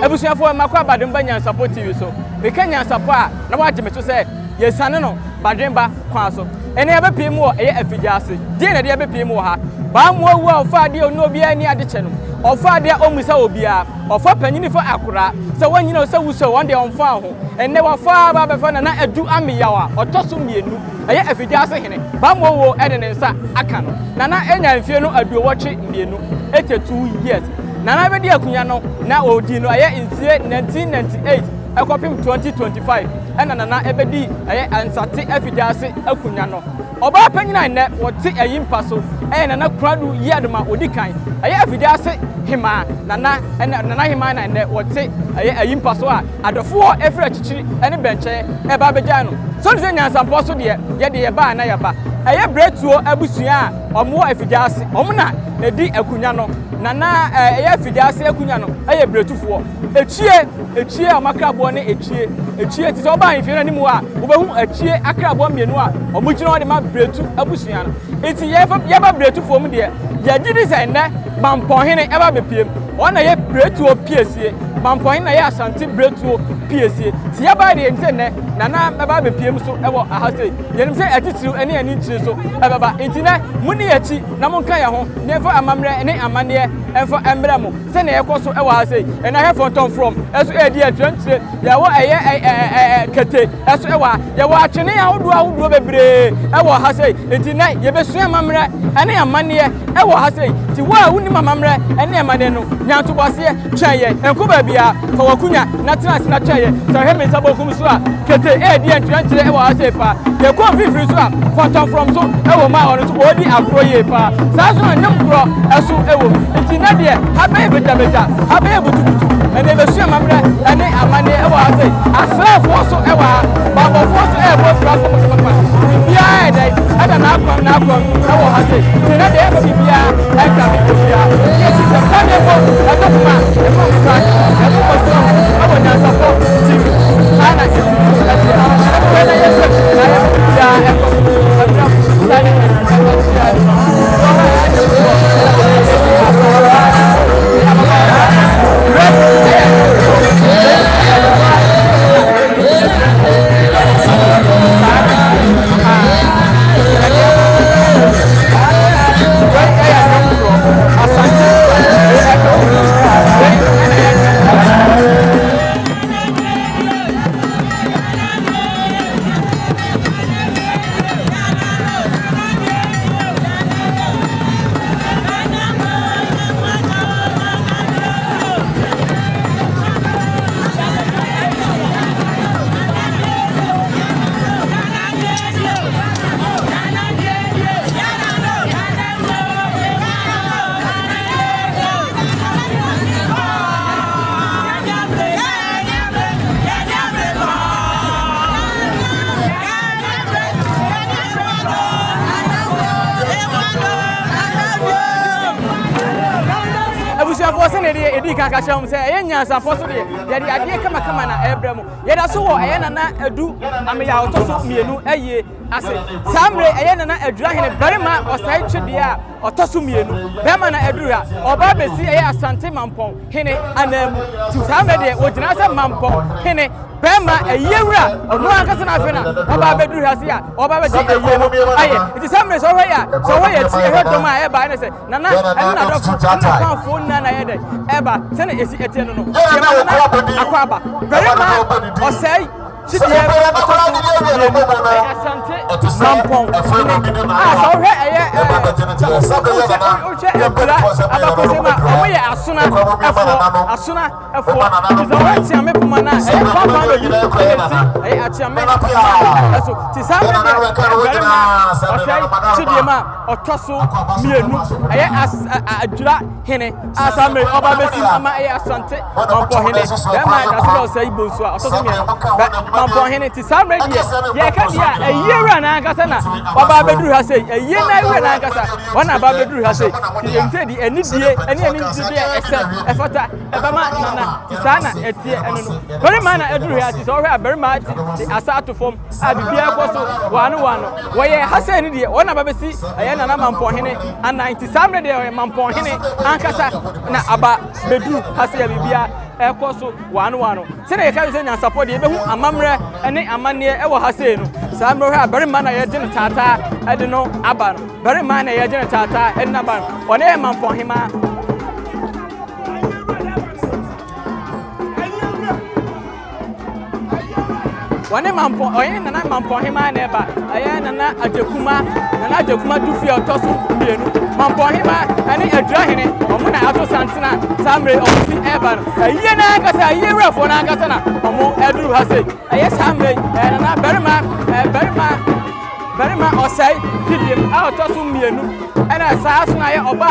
Ebusuafo makwa bademba Nyansapo TV so. We can Nyansapo a na waje me to say yesane no bademba kwa so. Ene ebe pie mu eye Effiduase. Die na de ebe pie mu ha. Ba mu awu ofa de ono obi ani ade che no. Ofa de omusa obia. Ofa panyini fo akura. Se wanyina se wuso won de onfa ho. Ene wafa ba befa na adu Ameyaw a otoso mienu. Eye Effiduasehene. Ba mu wo ede ne nsa aka no. Na enya mfie no aduowoche mienu. 82 years. Nana be di akunya no na odi no aye insie 1998 ekopim 2025 ena nana ebedi aye ansate Effiduase akunya no oba panyina ne wote ayimpa so nana kradu yaduma odikan aye Effiduase hima nana hima na ne wote aye ayimpa so a adofo efra chichiri ene benche eba beja no so nze Nyansapo so de ye de ba na yaba aye bretuo abusua a omo Effiduase omna edi akunya no nana Effiduase akunya no aye bretufo echie amakrabo ne echie ti so ba nfie na nimu a wo behu echie akrabo mienu a omugina de ma bretu abusua no enti ye ba bretufo mu de ye gidi se ne Mamponghemaa eba bepiem ona ye bretuo piesie Mamponghemaa na ye asante bretuo piesie ti ye ba de ente ne nana eba bepiem so ewo ahase yenim se atitiru ene ani ntire so ebaba enti ne muni yachi na monka ya ho ne fa amamre ne amane enfo emre mu se ne yekoso ewo ahase ena he fonton from eso edi atwantire ya wo eye kete eso ewa ya wo atwene ya hodo bebre ewo ahase enti ne ye besua amamre ene amane ewo ahase ti wa wuni amamre ene amane no nyantobose tweye enko ba bia fa wakunya na trans na tweye so he me sabo kum so a kete edi atwantire ewo ahase pa ye ko fifiri so a fonton from so ewo ma ono so odi akro ye pa sa so nyam kro eso ewo enti na de habe beta habe butubutu ene besua amamre ene amane ewo ahase asrafo so ewo babofo so ewo fra ko bia ede ada na akon ewo ahase ti na de bia eka bia yesi se kane ko adokuma e mo ka e mo so abo Nyansapo TV ana esi ati ana na yeso na ya e ko sani edi kaka sham se ye Nyansapo so de ye de ade kama na ebrem ye da so wo ye nana adu Ameyaw to so mienu eye ase samre ye nana adurahene barima osai twede a otoso mienu bema na adura oba besi ye asante Mamponghemaa anamu ti samre de wogina se Mamponghemaa bema eyewura onu ankasa na afena oba beduru hase a oba beje eyenu aye ti samre so ho ya ti he doma e ba ne se nana na do na phone na ye de eba se na esi etie no akwaba berema osai chidie asante Mamponghemaa so he eye Amoakohehe omoye asuna efo izawati amepuma na papa no bi atiame eso ti sabe berema osai chidie ma otoso mienu eye adura hene asamre oba besi ama eye asante Mamponghemaa berema da so osai bonso a otoso mienu Mamponghemaa ti sabe die ye ka dia eyewura na ankasa na oba beduru ha sei eye na ewe na ankasa wana ba beduru ha sei ti ente di enidie enidie ese efata ebama nana ti sana etie eno no berema na eduru ha ti so hwe berema ti asa atofom a bibia ko so wano wo ye ha sei ni die wana ba besi eye nana Mamponghemaa ana ti sabe de Mamponghemaa ankasa na aba beduru ha sei bibia ekoso wano se na yeka se Nyansapo de behu amamre ene amane e wo ha sei no saa mro ha bere man na ye gene tata e de no aba no bere man na ye gene tata e na ba no one e Mamponghemaa one nana Mamponghemaa na ba aye nana Agyekuma dufia otoso bienu Mamponghemaa ene Effiduasehene omo na ato santena samre ofi eba no aye na akasa aye wrafo na akasa na omo eduru ha sei aye samre nana berima osai kidiem a otoso mienu ena saa so na aye oba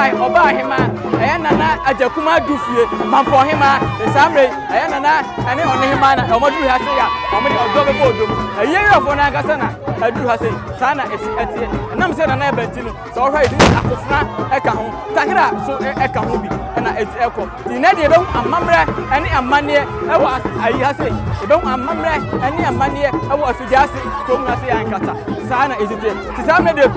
Hemaa aye nana Agyekuma dufie Mamponghemaa samre aye nana ene Hemaa na omo duru ha sei ya omo de odobe bodom aye wrafo na akasa na aduru ha sei sana etie nam se nana ebenti no so hwa idi akofuna eka ho takira so eka ho bi na eti eko ti na de be amamre ene amane ewo ayi ha sei be amamre ene amane ewo Effiduasehene to na sei ankata sana etie ti samre de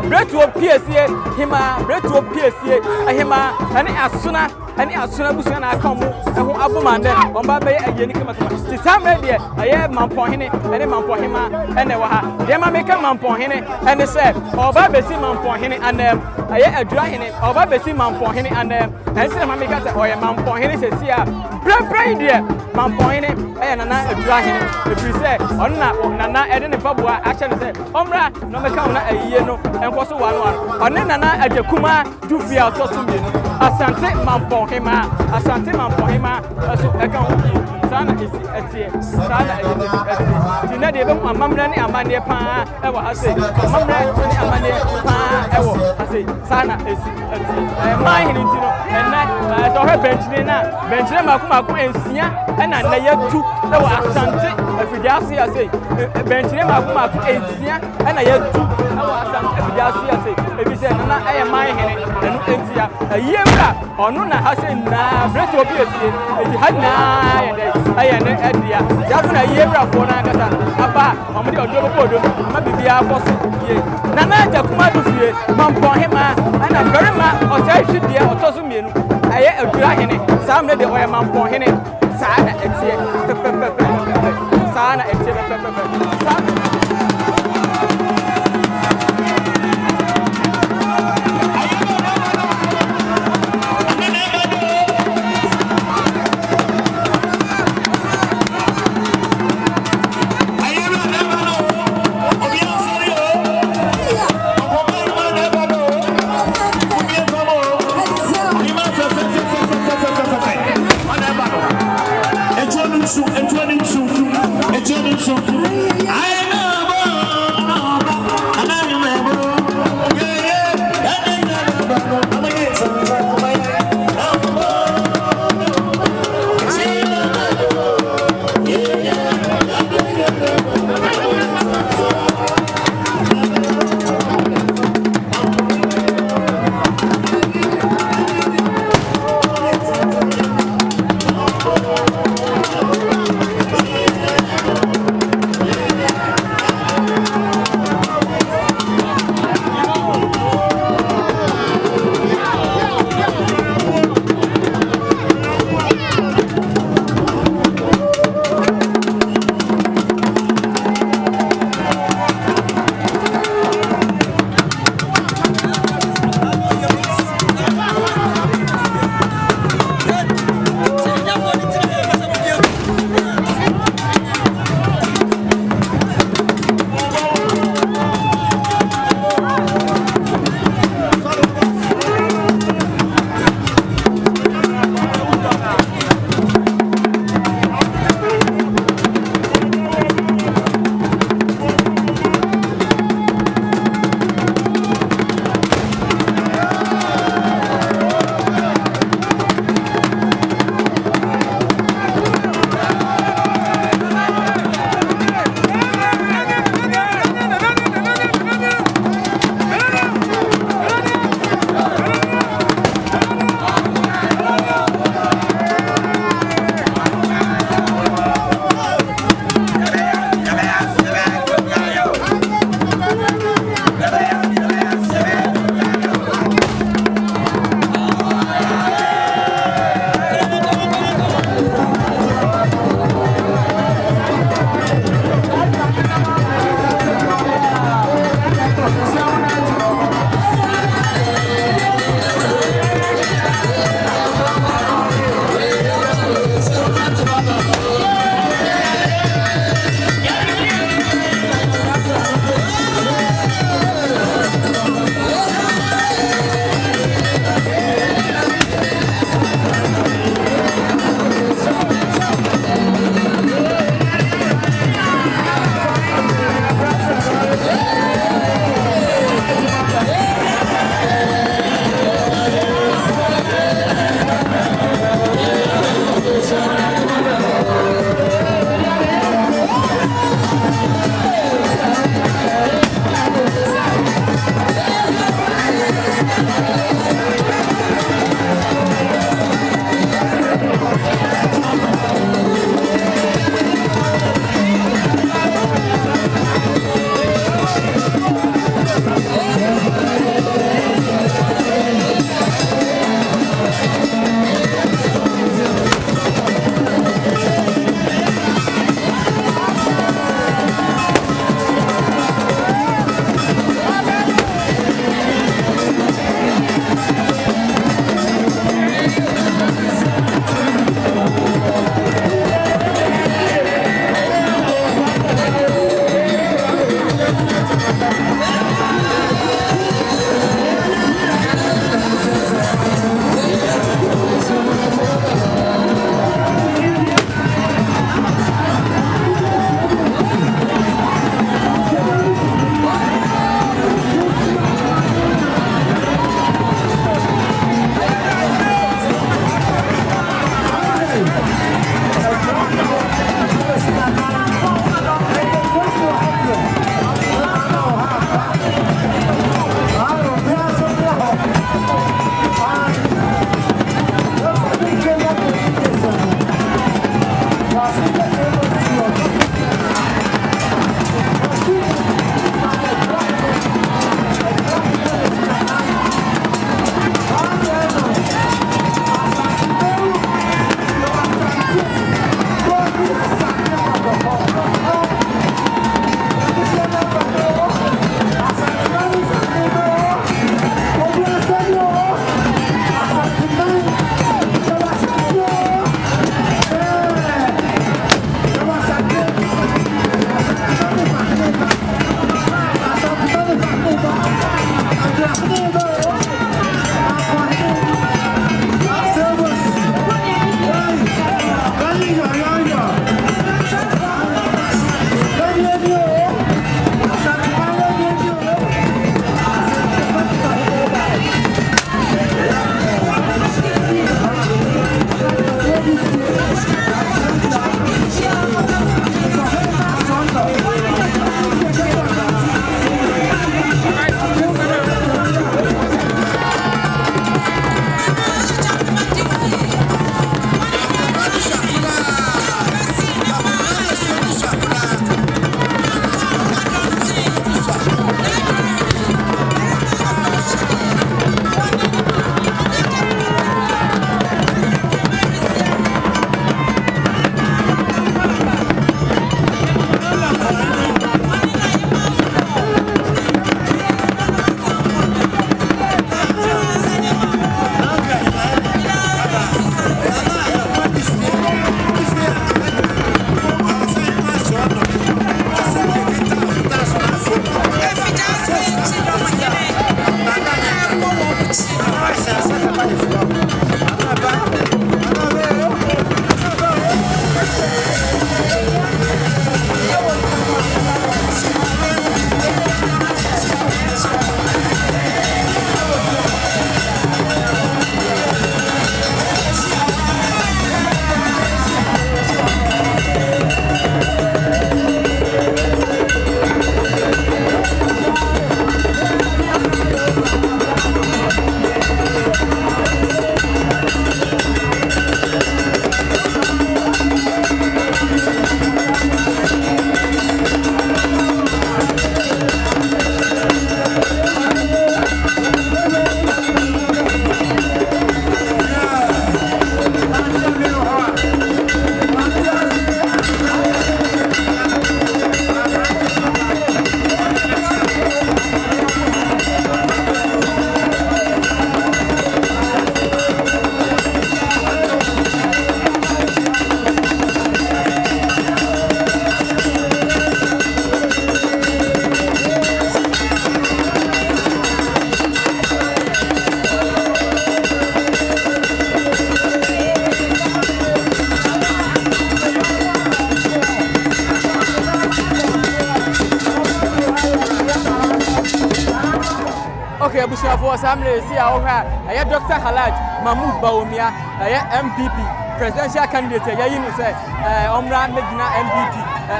bretuo piesie hima bretuo piesie ahima ene asuna busu na aka mo eho abomande omba be ayeni kama ti samre de aye Mamponghemaa ene Mamponghemaa ene wa ha de ma meka Mamponghemaa ene se oba besi Mamponghemaa anem aye Effiduasehene oba besi Mamponghemaa anem ense ma meka se oye Mamponghemaa se sia brabrai de Mamponghemaa aye nana Effiduasehene efiri se onna nana ede ne paboa ache ne se omra no meka una ayiye no enkoso wano one nana Agyekuma dufia otoso mienu asante Mamponghemaa aso eka ho sana esi etie tina de be amamre ne amane pa ewo ase amamre ne amane pa ewo ase sana esi etie mai hini ntino enna so he benchine makuma ensia ena na yetu ewo asante Effiduasehene ase benchine makuma ensia ena yetu ewo asante Effiduasehene ase ebise nana eye mai hini enu entia yewra onu na hase na breto obi esie eti hana aye ne edia jafu na yewra fo na akata aba omde odobo bodo ma bibia afoso ye nana Agyekuma dufie Mamponghemaa ana berima osai hwidie otoso mienu aye Effiduasehene samne de oye Mamponghemaa sana etie sana etie wɔ samle si a wo ha ɛyɛ Dr. Halaj Mahmoud Bawumia ɛyɛ MPP presidential candidate yɛyi no sɛ ɔmra medina MPP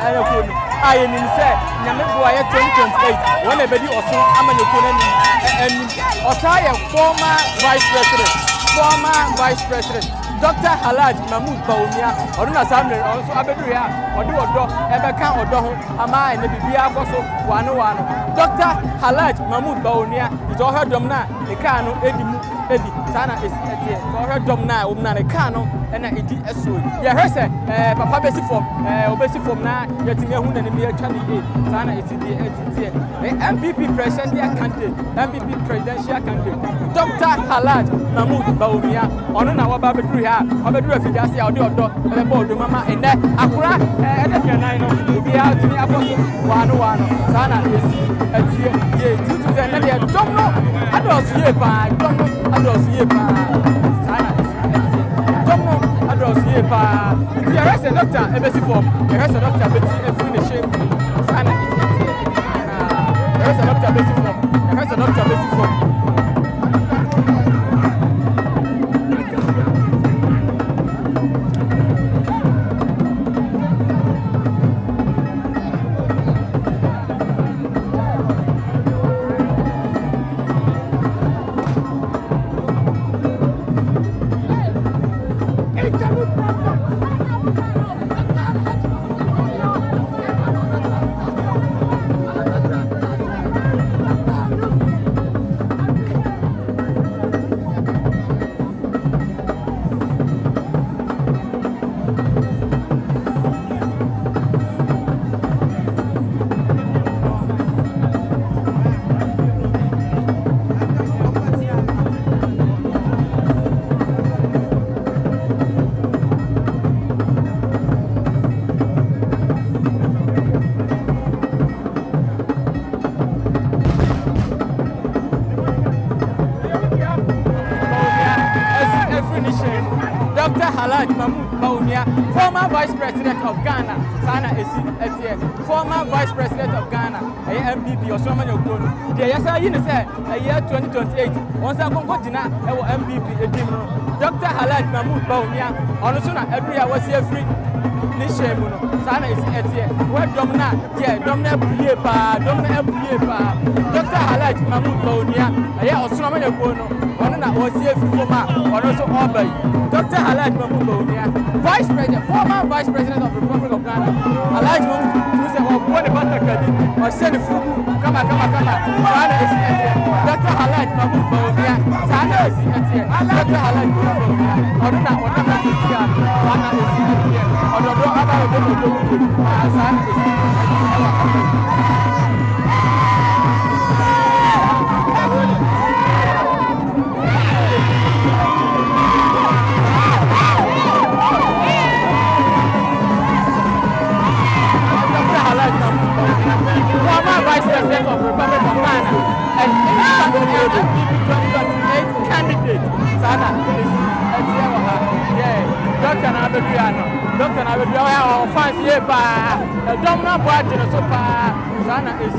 ɛyɛ ko no aye nim sɛ nyame bo ayɛ 2028 wɔn na bedi ɔso ama ne ko n'anim anim ɔtaa yɛ former vice president Dr. Halaj Mahmoud Bawumia ɔduna samle ɔnso abedu ya ɔde ɔdɔ ɛbɛka ɔdɔ ho ama ene bibia akɔso wano Dr. Halaj Mahmoud Bawumia ito ɔhɛ dɔm na ne kaa no edi sana esi ɔhɛ dɔm na wɔm na ne kaa no ɛna edi ɛso yɛ hwɛ sɛ papa besi fom obesi fom na yɛtimi ehu na ne mi atwa ne ye sana esi di etitie MPP presidential candidate Dr. Halaj Mahmoud Bawumia ɔno na wɔba bedu ha ɔbedu Effiduasehene a ɔde ɔdɔ ɛbɛbɔ ɔdɔ mama ɛnɛ akora ɛdɛ pianan no obi a tumi akɔso wano sana esi etie ye tutu sɛ ɛnɛ deɛ dɔm no adɔɔso ye paa dɔm no adɔɔso ye paa sana esi etie dɔm no adɔɔso ye paa nti yɛhwɛ sɛ doctor ɛbɛsi fam yɛhwɛ sɛ doctor bɛti efiri ne hyɛn mu sana esi etie yɛhwɛ sɛ doctor bɛsi fam yɛhwɛ sɛ doctor bɛsi fam. Dr. Halaj Mahmoud Bawumia, former Vice President of Ghana, Sana Esi Etie, former Vice President of Ghana, MPP or Soman Yokon. The Yasa Yin said a year 2028, once I go to MPP, Dr. Halaj Mahmoud Bawumia, on Suna, every hour was here free. Nishemuno, Sana Esi Etie, where Domna, Domna Puyepa, Dr. Halaj Mahmoud Bawumia, a year or Soman Yokon, was here free for also Obey. Dr. Halaj Mahmoud Bawumia, former Vice President of the Republic of Ghana. Halaj Mahmoud, who said, "Oh, what about the credit?" Or send the food. Come on. Sana is here. Dr. Halaj Mahmoud Bawumia, Sana is here. Dr. Halaj Mahmoud Bawumia, or not, Sana is here. Or the door about the Sana is here. Former Vice President of the Republic of Ghana and MPP 2028 candidate. Sana is Dr. Nabedu, our fans here, a domina boy, Sana is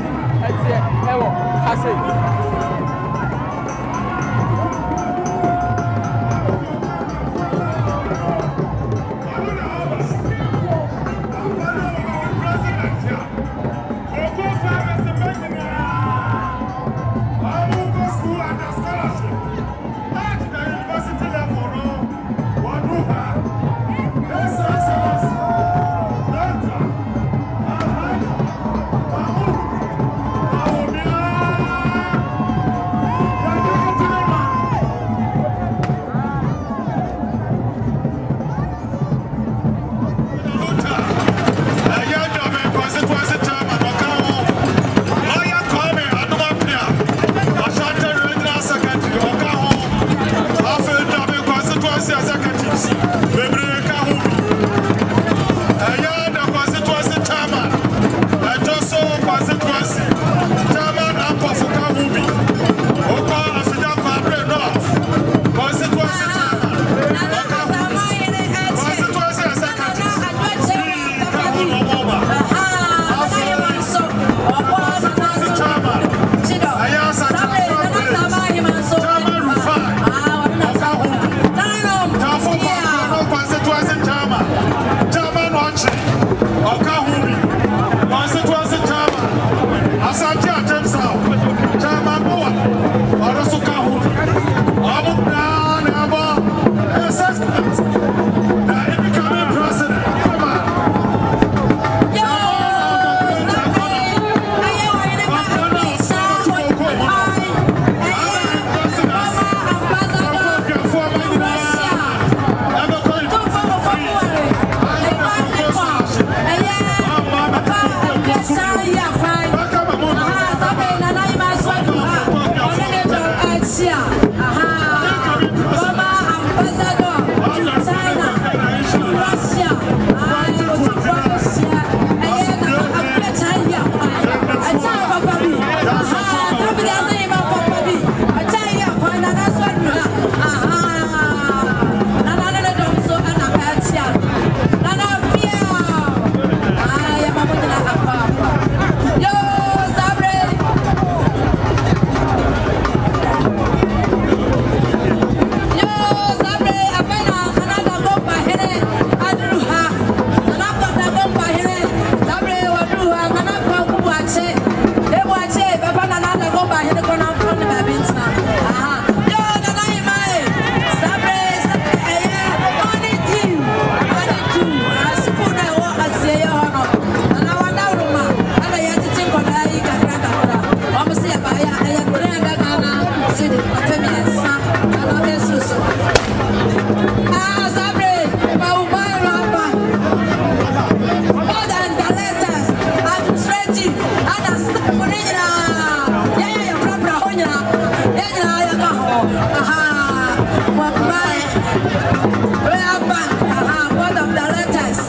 Board of directors.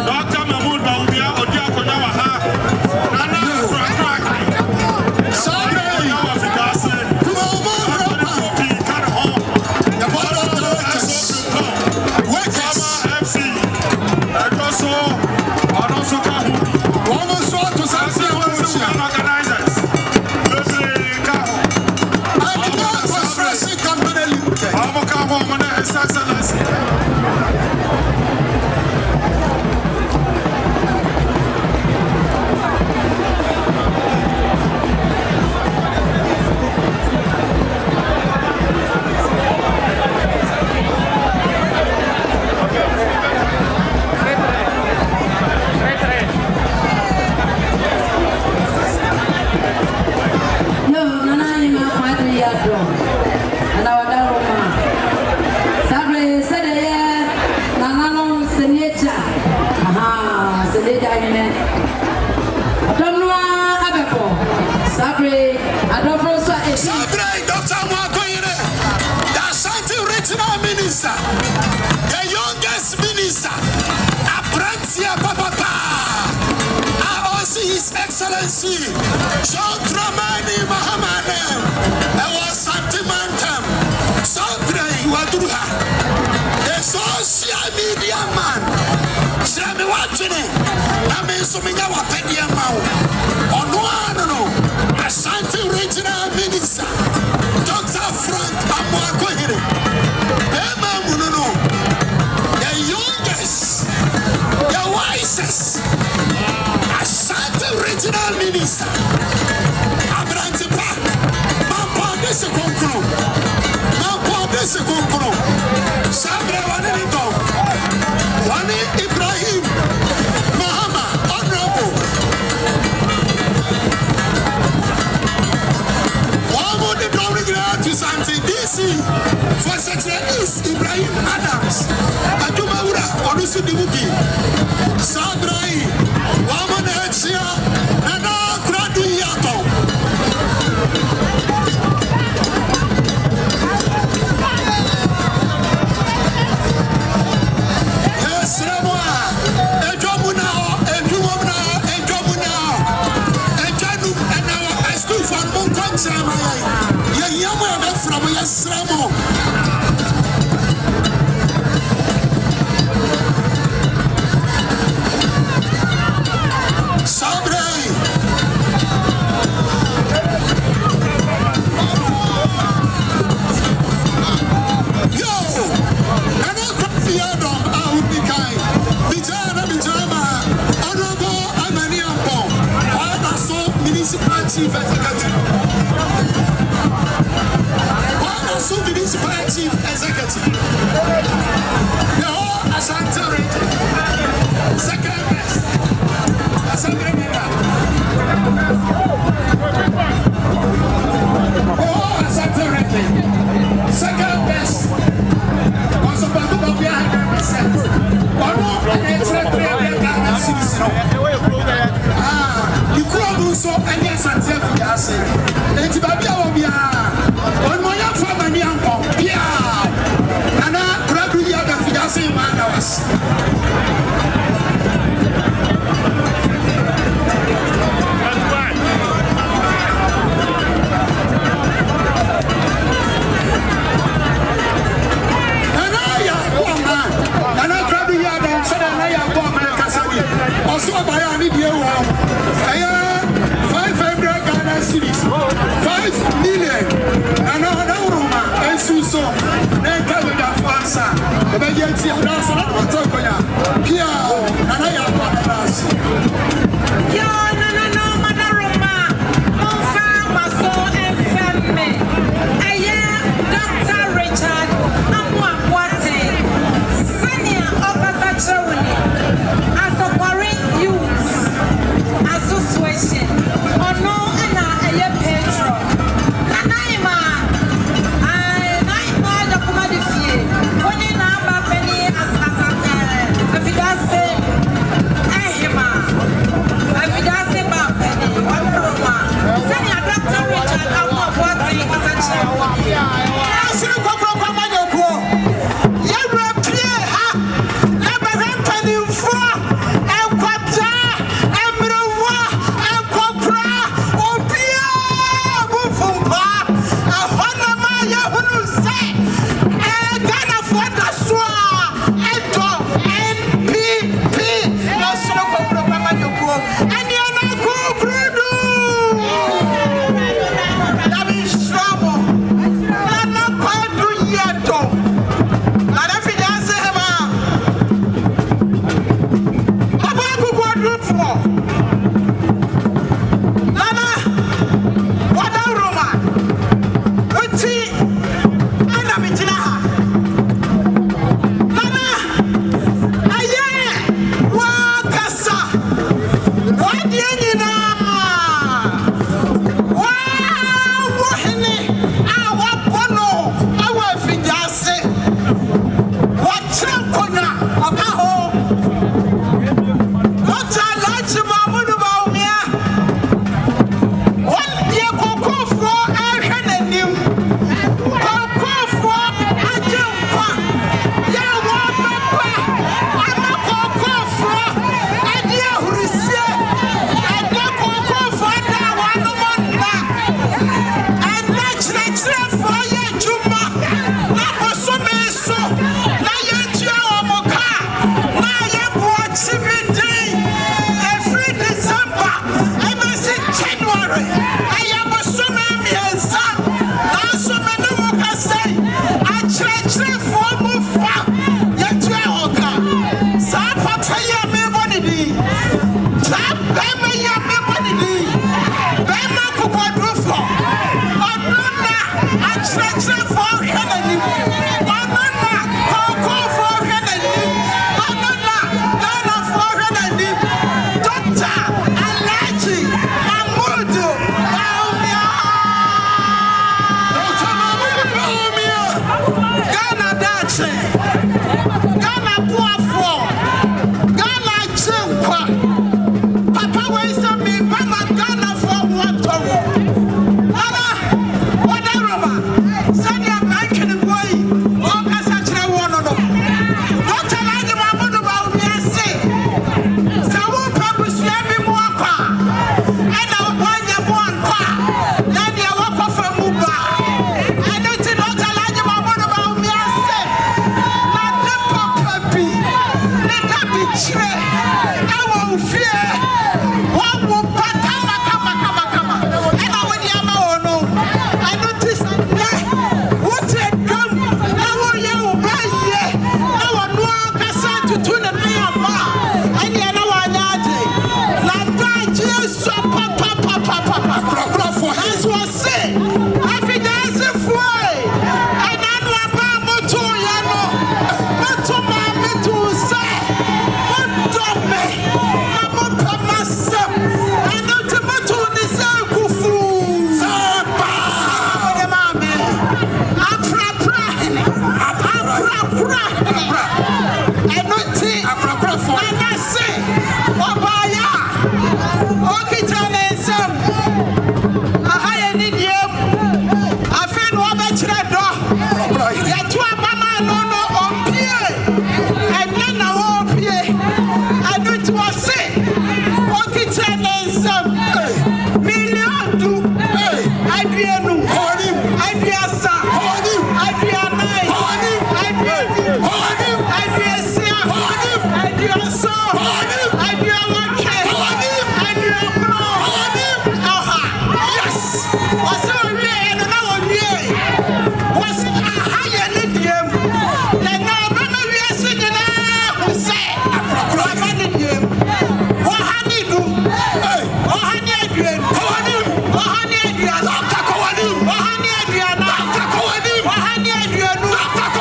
Dr. Mahmoud Bawumia, Odiakonya Waha. Nana Dr. Amoakohehe, the Ashanti Regional Minister, the youngest minister, Appiah Papa, His Excellency, John Dramani Muhammad, our sentimental, Sabre Wadruha, the social media man, Sami Watching, Amensuminga Wapedia Mau, Onuano, Ashanti Regional Minister, Dr. Frank Amoakohehe, Emma Munono, the youngest, the wisest, Ashanti Regional Minister, Abrantipa, Mamponghemaa, Sabre Wanito, Wani Ibrahim, Mahama, Honorable, Wamo the Dominic to Santi DC, for Secretary East Ibrahim Adams, Aduma Ura, Onusu Dibuki, Sabrai, Wamo Nechia, Nana Gradu Yato. Chief Executive. One also the Municipal Chief Executive. The whole Ashanti region. Second best. Assembly member. The whole Ashanti region. Second best. Also, Bawumia 100%. One more and extra 300 Ghana citizens. You could so and yes, and Effiduasehene. It's Bawumia. One more young from Nyansapo. Yeah. And I probably have Effiduasehene man was. Also, by any dear one, 500 Ghana cities, 5 million, and another room, and so, then tell me that answer. The Bayanti and that's another Tokoya. Here, and I am one of us. No, Madaroma, Monfa, Maso, and Femme. I am Dr. Richard Amoakohehe, Senior Officer. Association or no and a petro. And I'm the commodity. When in our penny as Ghana Buafo, Ghana Chimpa, Papa ways of me, Mama Ghana for what to Mama, whatever, Sanya Bank in the boy, all as I try one of them. Don't tell me about me, I say. So what purpose let me walk on? And I'll find you one car. Then you walk off from Muba. I don't tell you about me, I say. Not the puppy. Let that be true. I won't fear. One will come. And I would yama or no. I noticed that. What a gum. I will you buy ye. I want one cassette to tune a man. And you know what I did. Like that, just so papa. That's what I say. Effiduasehene. And I know about Moto Yano. Moto Mami to say. Moto me. Moto myself. I know to Moto the same kufu. I know tea. And I say, Obaya. Okay, tell me some. I need you. I feel no better door. You two mama no on pie. And then I won't pie. I know to say. Okay, tell me some. Million do. I do. I do sa. I do nine. I do sia. I do so. I do okay. I do pro. Yes. What's on me? And now on me. What's a higher medium? Then now, remember, we are singing now. Say, I'm handing you. What honey do? What honey again? What honey again? What honey again? What honey again? What honey again? What honey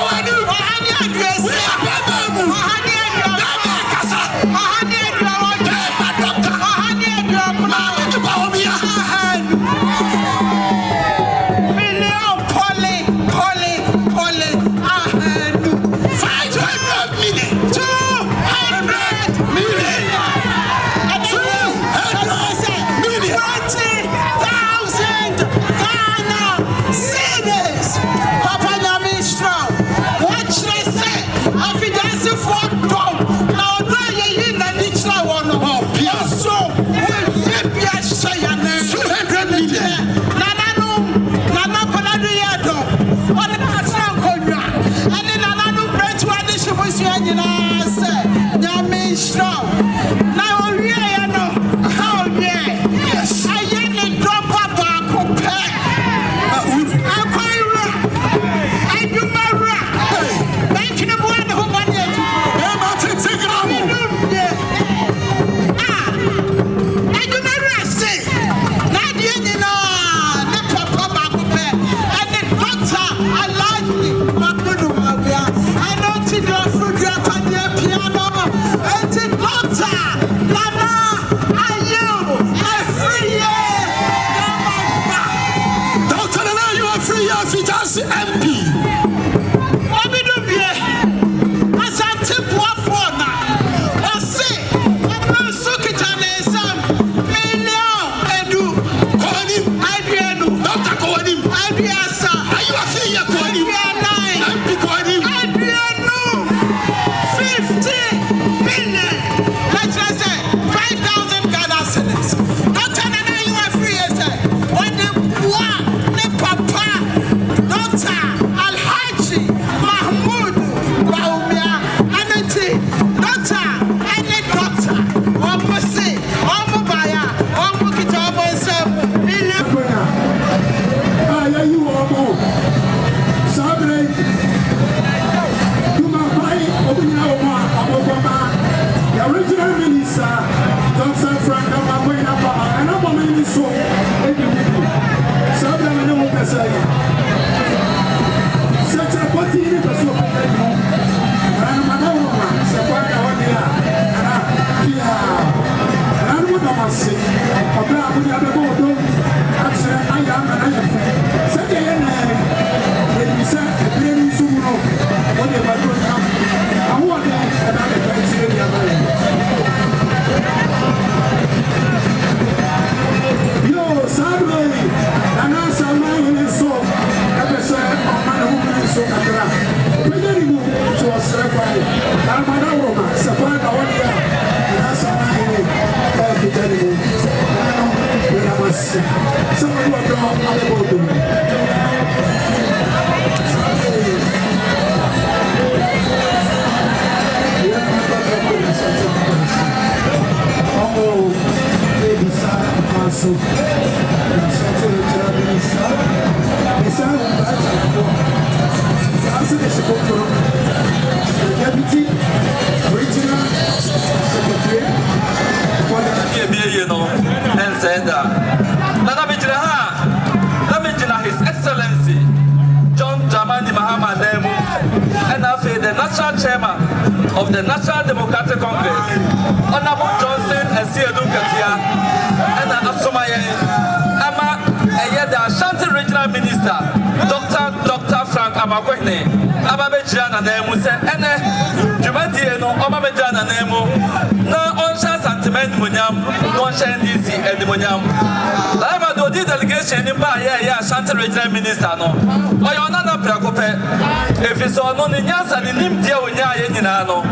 I like chairman of the National Democratic Congress, Honorable Johnson Esiedu Katia, and Asomaye, Ama the Ashanti Regional Minister, Dr. Frank Amoakohehe, Ababejana Nemu, and Jumadi no Omabejana Nemu, no Onsha Sentiment Munyam, no Onsha NDC and Munyam. I do the delegation in Baye, Ashanti Regional Minister, no, or your Nana Prakope. If it's on Nyansa, the Nimdia Unya Yenano,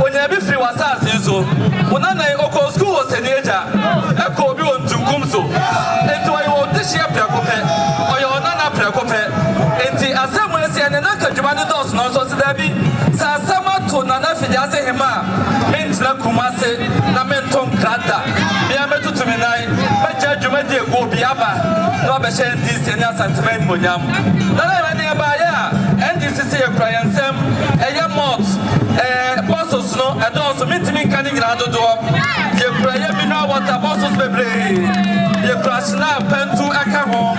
when you be free was as usual, when I Oko school was an age, a Kobi on Tukumso, and to I want this year Prakope, or your Nana Prakope, and the Assembly and Naka Jumani Dos, no so Debbie, Sasama to Nana Effiduasehene, means La Kumase, Namenton Krata, Miametu to Minai, but Judgment go Biaba, no Bashan this and Sentiment Munyam. Nana Baya, and this is a cry and some a mobs, bosses no, and also meeting canning out the door. You pray me now what the bosses may bring. You crash now, pen to a camo.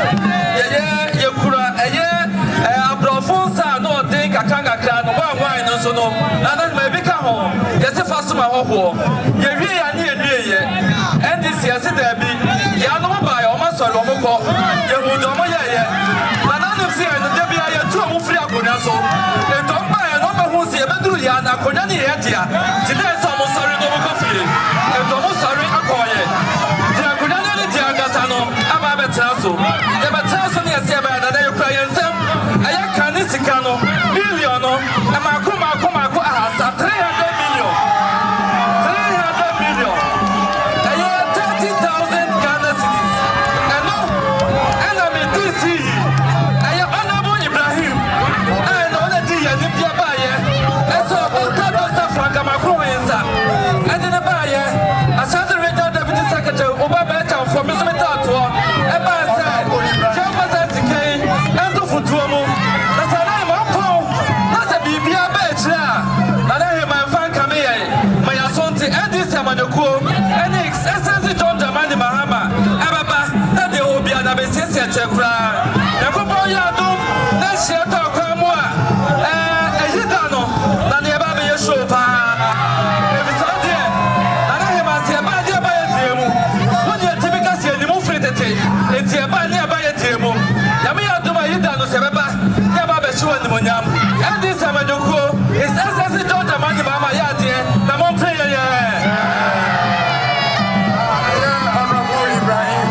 You cry a year, a profonsa, no think a kanga clan, one wine, also no, and then maybe come home. Yes, if I saw my home, you really are near me, and this year, there be Yano by almost a Romoko, you would so, and don't buy a number who's here, but do Yana Konani Etia. Today is almost sorry, no coffee, and almost sorry, Akoye. The Konani Tiagasano, Amabetaso, the Bataso near Seba, and they cry and them. I can Nisicano, Milliono, and Makuma has 300 million. 300 million. I have 30,000 Ghana cities. And no, and I'm in DC. I have Honorable Ibrahim. And in the Baye, Ashanti Regional Deputy Secretary, Obama for Miss Metatua, and by said, and to Futuomo, that's a name of Paul, that's a BBA Bachelor, and I have my fan Ameyaw, my Ashanti, and this Amoakohehe, and the excessive John Jamani Mahama, Ababa, and the Obia Nabesia Chekra, the Popoya Dum, that's your talk. And this Amoakohehe is as a daughter, Mama Yati, the Montreal. Honorable Ibrahim.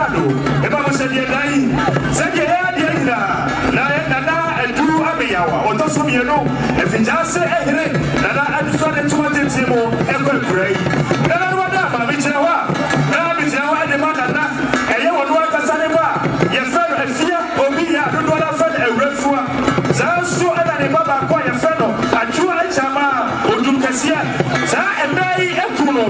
Yado, Eba said Yadai, said Yadina, Nana, and Guru Ameyaw, or Tosumiano, Effiduasehene, Nana, and Sonnet to what it's more, and Gray. Nana, Madame, Michawa, Nana, and the Madana, and you will work as Anima, your friend, and fear, Obia, don't want to find a refua. Zansu, and the Baba, quiet fellow, and you and Chama, or you can see, and Mary, and Kuno,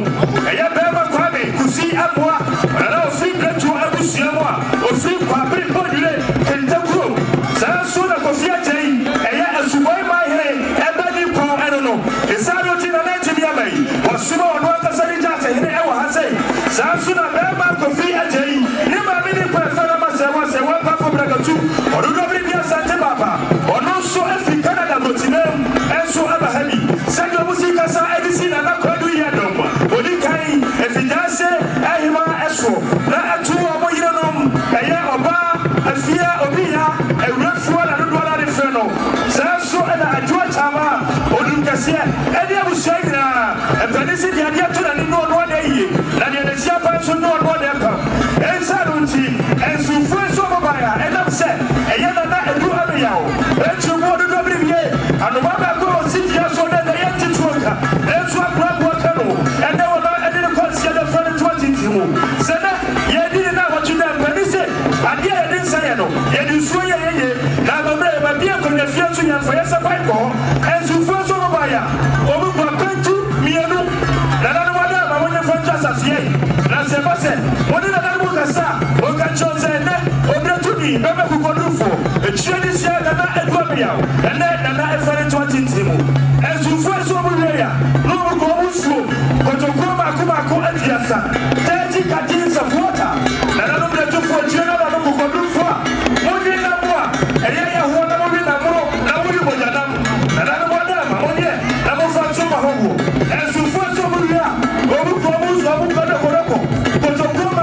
and your Baba Kwame, who see Appiah, and I'll free to Abusiama, or free Papi Podule, and the group. Zansu, the Kofia Jay, and yet as you buy my hair, and Benny Paul, I don't know. It's not what you meant to be a man, or Sumo, or what the Sanita, and I say, Zansu, the Baba Kofia Jay, never many prefer myself, and one Papa Bragatu, or do not be a Santa Papa, or no so every Canada, and so Abahabi. Sanga Musika sa edisi na kwadu yadom. Odikai Effiduasehene ahima eso. Na atu omo yinom eye oba afia obia ewrefuo na dodo na refeno. Sanso na adwa chama odumkase ene abusuagira. Efedisi dia dia to na ni no no na yi. Na dia na sia pa so no no na pa. Ensa runti ensu fueso mobaya enam se eye na edu Ameyaw. Enchu mo dodo bribiye. Anu baba ko sidia so na let's walk and they will not any consider for the 20. Sana, you didn't know what you done, but they said, and yet I didn't say no. And you swear, now the brave, but be a confusion for your survival, and to first over by ya. Over to me, I know. Nana, I want to find just as yet. That's a person. What did I look at? Or can John say, or to me, never who go do for. A Chinese year, Nana and Ameyaw, and then Nana and 20. As you first over there, no go slow, but to come and Piazza, 30 cartons of water. And I don't get to for general and go do for. One day, Namoa, and I want to win a more, Namu, and I don't want them, Amonia, Namu Fansoma. As you first over there, over Promus, Namu Kanakorako, but to come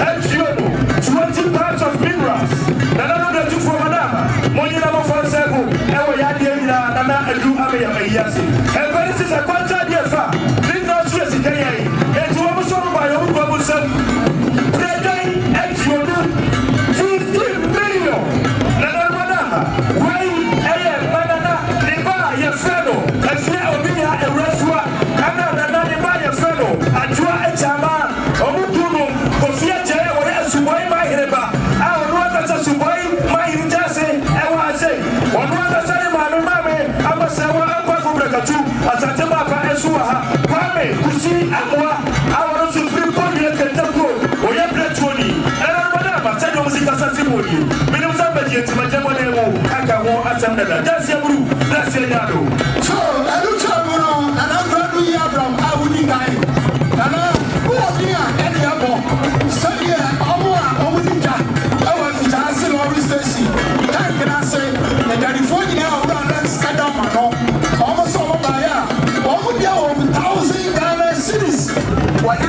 and Giono, 20 parts of minerals. And I don't get to for Madame, Monia Fansabo, and we had Nana and do Ameyaw. And this is a contract here, sir. This not sure as it can. And to almost all my own bubble, son. Preday and Jono 50 million. Nana Madama, why Nana, Neba, your fellow, and Fia Obia and Rasua, and Nana Neba, your fellow, and Joa and Chama, Omukuno, Kofia Jay, or else you buy my Reba. I will not as you buy my Jase, and what I say, or not as I am. Asatema pa esuha kwame kusi amwa awaro su free podi ekentako oye pretoni era madama sanya musika sasimoni minu sambaje timajemo nemo aka wo asamdada dasi buru dasi nyado so elu chamuno ana bradu ya from awuni kai ana uodia eni abo saye amwa omudija awa fitasi lori station tankina say na California na obra skadama no almost all by ya. 1,000 Ghana cities. What is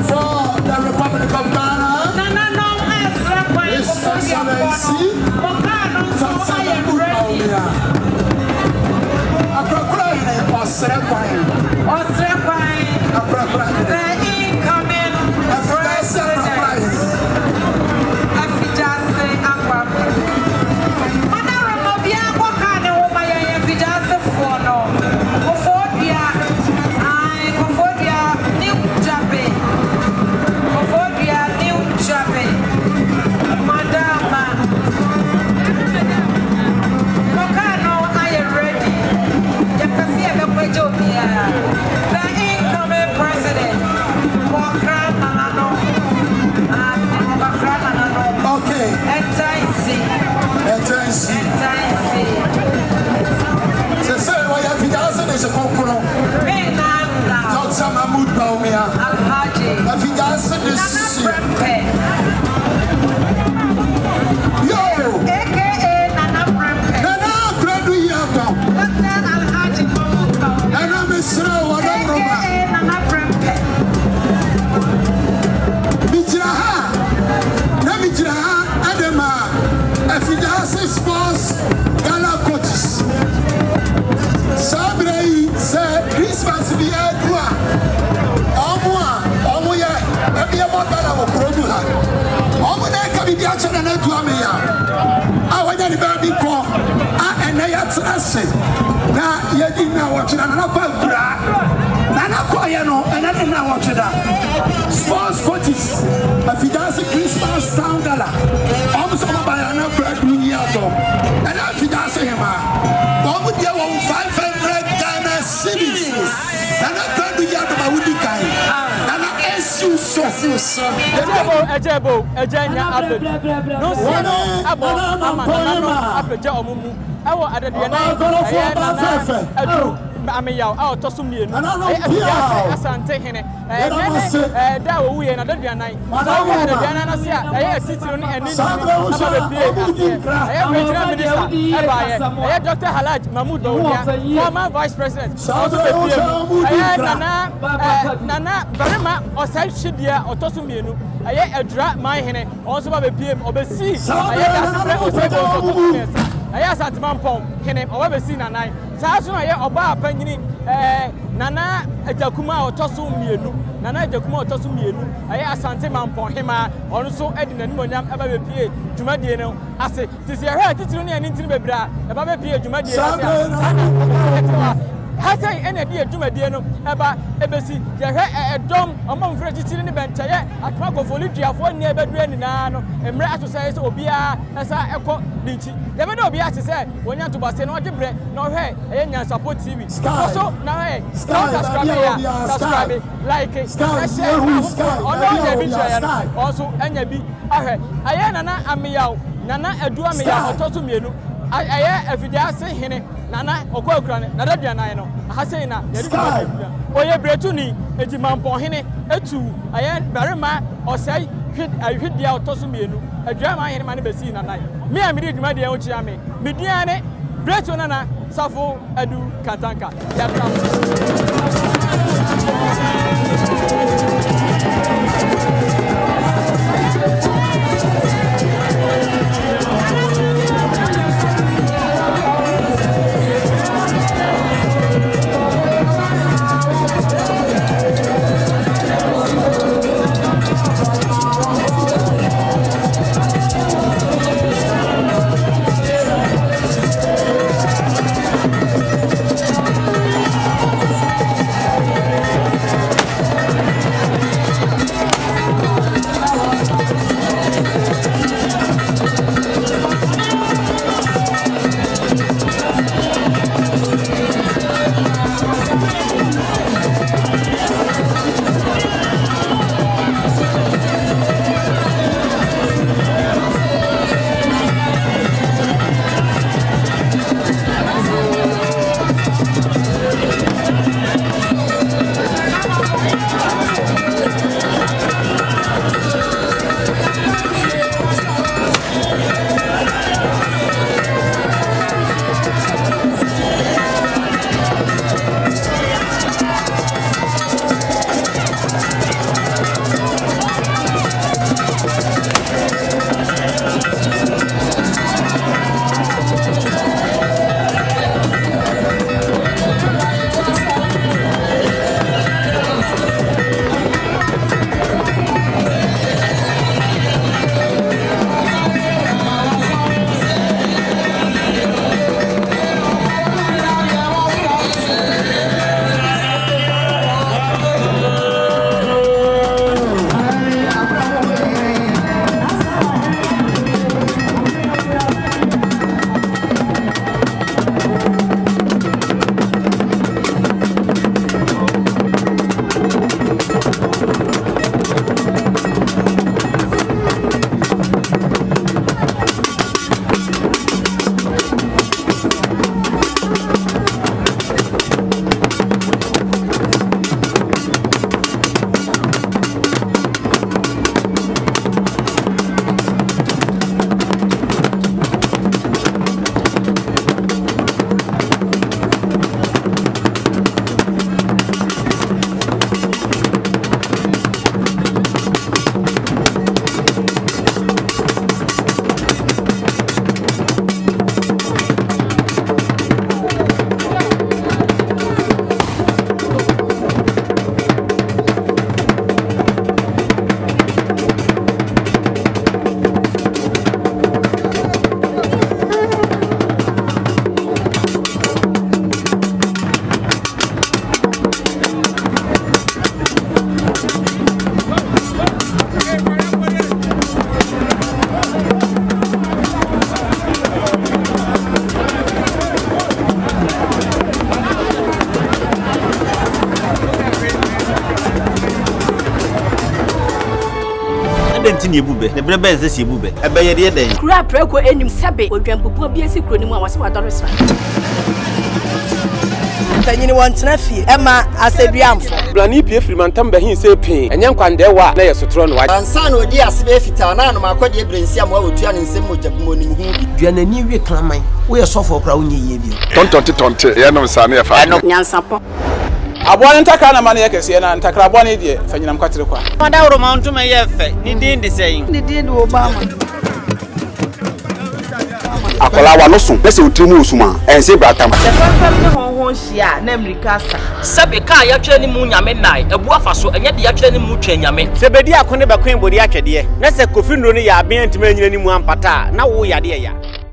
for the Republic of Ghana. His Excellency. The incoming president, Effiduasehene Honorable Bianco Kane, Effiduasehene New Japan, Madama. Mokano, I am ready. You can see the incoming president. Okay. Bawumia. Effiduasehene this yo. AKA Nana Prempe. Nana Gradu Yaba. Nana Misra Wadamroba. AKA Nana Prempe. Mijraha. Na Mijraha Adema. Mother of Produha. Omune Kabiacha and Ameyaw. I want to be before. And they are trusting. Now, you didn't know what you're not about. Nana Koyano, and I didn't know what you're done. Sports coaches, if he does a Christmas town gala, almost over by another Dunyato, and if he does him, what would you want 500 Ghana cities? And I can't do Yata Wudikai. And I ask you so. Ejebo, Ejanya, no, Appiah, Awo adadiana Ameyaw awo tosumie no Asanteheene da wo ye na adadiana adadiana na se a sitiro ne eni ababie President Minister Appiah Dr. Halaj Mahmoud Bawumia former Vice President also bebie Nana Barima osai hwedia otosumie no Edra Mahene also bebie obesi dasbre osai Yes, at Mamponghemaa, or ever seen a night. Sasuna, or Bar Penny, Nana Jakuma or Tosumienu, Nana Jakuma or Tosumienu, I asked Sante Mamponghemaa, also Edin and Moniam ever appeared, Jumadiano. I said, this year, it's only an intimate bra, above appeared Jumadiano. Has I any idea Jumadiano about Ebesi, a dome among French in the bench, at Paco for Lydia for near bedroom and Mrato says, Obia, as I echo Linchi. Never know Bia to say, when you're to Boston or the bread, nor hey, Nyansapo TV. Also, now hey, subscribe it, like it, share, also, and you be. I am Ameyaw, Nana Effiduasehene, or Tosumienu. I Effiduasehene, Nana Okokrane, Nadadiana, Hasena, Oye Bretuni, Eti Mamponghemaa, Etu, I am Barima, or say, I hit the Tosumienu, a drama in Manibesi and night. Me, I made my dear Ochiame, Midiane, Bretonana, Safo, Edu, Katanka. denti ne ebube ne brebe ense si ebube ebe ye de den kura preko enim sebe odwampopo bi esi kuro ni mu a wase wadore sra tanyini wontena fie ema aseduamfo blani pie frimantam bahin se pin enye nkwandewa na yesotro no wa ansa na odi asebe fita na no makode ebrensi am wa otua ne nsem mojabumo ni hu duanani wie klaman wo ye sofo kra wonye ye bi tontonte ye no nsa na ye fa nyansapo abon ntakra na mane yakese na ntakra abon ne de fanyinam kwatere kwa wada woro ma ntoma ye fe ni din de sei ni din de Obama akola wa no so pese otrimu osuma ense bratam sefam ne honhon hia na America sa sebe ka ya twa ni mu nyame nai ebu afa so enye de ya twa ni mu twa nyame sebedi akone bakwen bodi atwede na se kofi nro ne ya aben ntima nyina ni mu ampata na wo yade ya